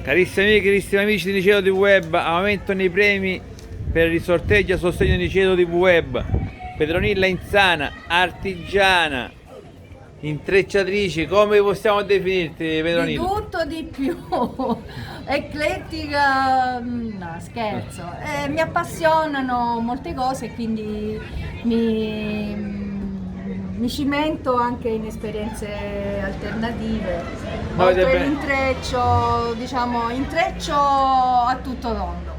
Carissimi amiche, carissimi amici di Niceto TV Web, aumentano i premi per il sorteggio a sostegno di Niceto TV Web. Petronilla Insana, artigiana, intrecciatrice, come possiamo definirti, Di Petronilla? tutto di più, eclettica, no scherzo, mi appassionano molte cose e quindi mi cimento anche in esperienze alternative, oltre l'intreccio, diciamo intreccio a tutto tondo.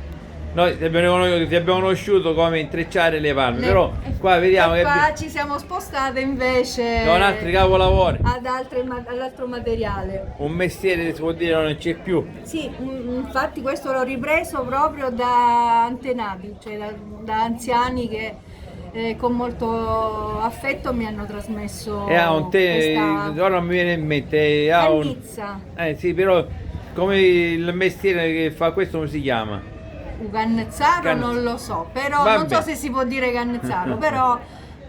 Noi ti abbiamo conosciuto come intrecciare le palme, però qua vediamo che qua ci siamo spostate invece con altri capolavori, all'altro materiale. un mestiere si può dire non c'è più. Sì, infatti questo l'ho ripreso proprio da antenati, cioè da anziani che con molto affetto mi hanno trasmesso E ha un questa ora non mi viene in mente, ha cannizza. sì, però come il mestiere che fa questo come si chiama? Cannezzaro non lo so, però non so se si può dire cannezzaro, però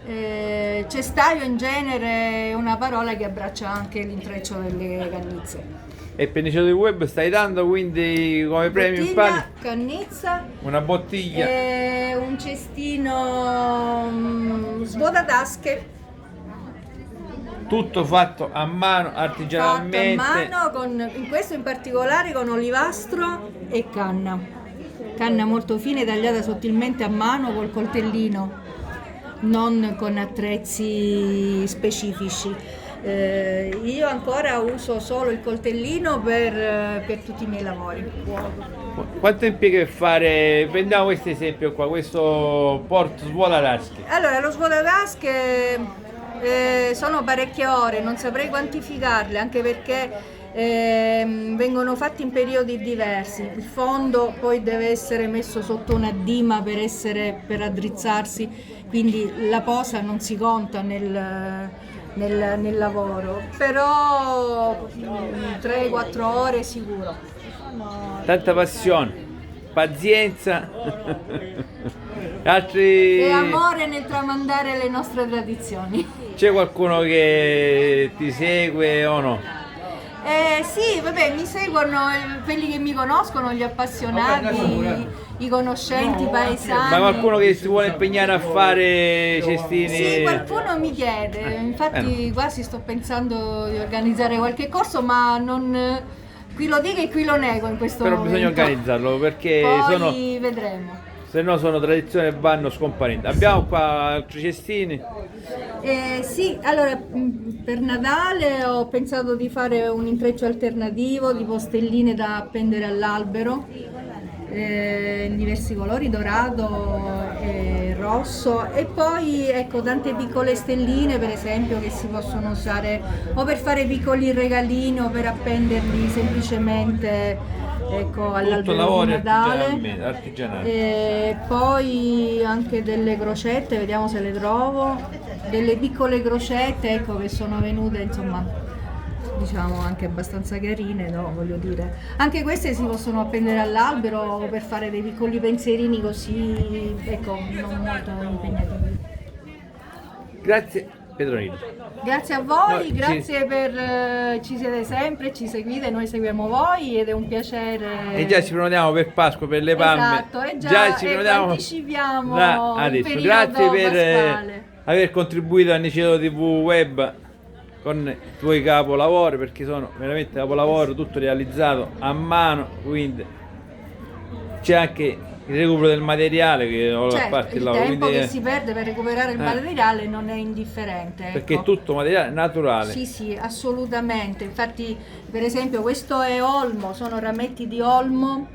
cestaio in genere è una parola che abbraccia anche l'intreccio delle cannizze. E per Niceto TV Web stai dando quindi come premio in palio cannizza, una bottiglia e un cestino svuotatasche. tutto fatto a mano, artigianalmente. Fatto a mano, in questo in particolare con olivastro e canna. Canna molto fine tagliata sottilmente a mano col coltellino, non con attrezzi specifici. Io ancora uso solo il coltellino per tutti i miei lavori. Quanto impiega per fare, prendiamo questo esempio qua, questo porto svuotatasche? Allora, lo svuotatasche sono parecchie ore, non saprei quantificarle, anche perché vengono fatti in periodi diversi. Il fondo poi deve essere messo sotto una dima per raddrizzarsi, quindi la posa non si conta nel lavoro, però 3-4 ore sicuro. Tanta passione, pazienza altri... e amore nel tramandare le nostre tradizioni. C'è qualcuno che ti segue o no? Sì, vabbè, mi seguono quelli che mi conoscono, gli appassionati, i conoscenti, i paesani. Ma qualcuno che si vuole impegnare a fare cestini? Sì, qualcuno mi chiede, infatti quasi sto pensando di organizzare qualche corso, ma non... qui lo dico e qui lo nego in questo momento. Però bisogna organizzarlo perché poi vedremo. Se no sono tradizioni e vanno scomparendo. Abbiamo qua altri cestini. Sì, allora per Natale ho pensato di fare un intreccio alternativo di postelline da appendere all'albero in diversi colori, dorato e rosso, e poi ecco tante piccole stelline per esempio che si possono usare o per fare piccoli regalini o per appenderli semplicemente, ecco, all'albero di Natale. Artigianale. E poi anche delle crocette, vediamo se le trovo, delle piccole crocette, ecco, che sono venute, insomma, diciamo anche abbastanza carine, no? Voglio dire, anche queste si possono appendere all'albero per fare dei piccoli pensierini così, ecco, non molto impegnativi. Grazie Petronilla. Grazie a voi, grazie per ci siete sempre, ci seguite, noi seguiamo voi ed è un piacere. E già ci prenotiamo per Pasqua, per le palme. Esatto, e già ci prenotiamo, anticipiamo adesso. il Grazie per pasquale. aver contribuito a Niceto TV Web con i tuoi capolavori, perché sono veramente capolavoro, tutto realizzato a mano, quindi c'è anche il recupero del materiale che ho a parte il tempo che si perde per recuperare il materiale non è indifferente, perché ecco. è tutto materiale naturale. Sì, sì, assolutamente. Infatti, per esempio, questo è olmo, sono rametti di olmo,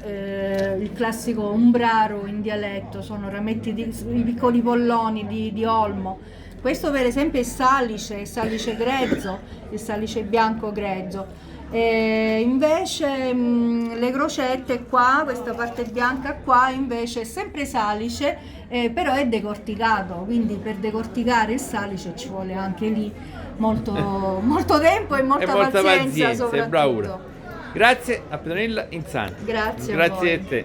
il classico umbraro in dialetto, sono rametti i piccoli polloni di olmo. Questo per esempio è salice grezzo, il salice bianco grezzo. Invece le crocette qua, questa parte bianca qua invece è sempre salice, però è decorticato, quindi per decorticare il salice ci vuole anche lì molto, molto tempo e molta pazienza e bravura. soprattutto. Grazie a Petronilla Insana. Grazie a Grazie voi. a te.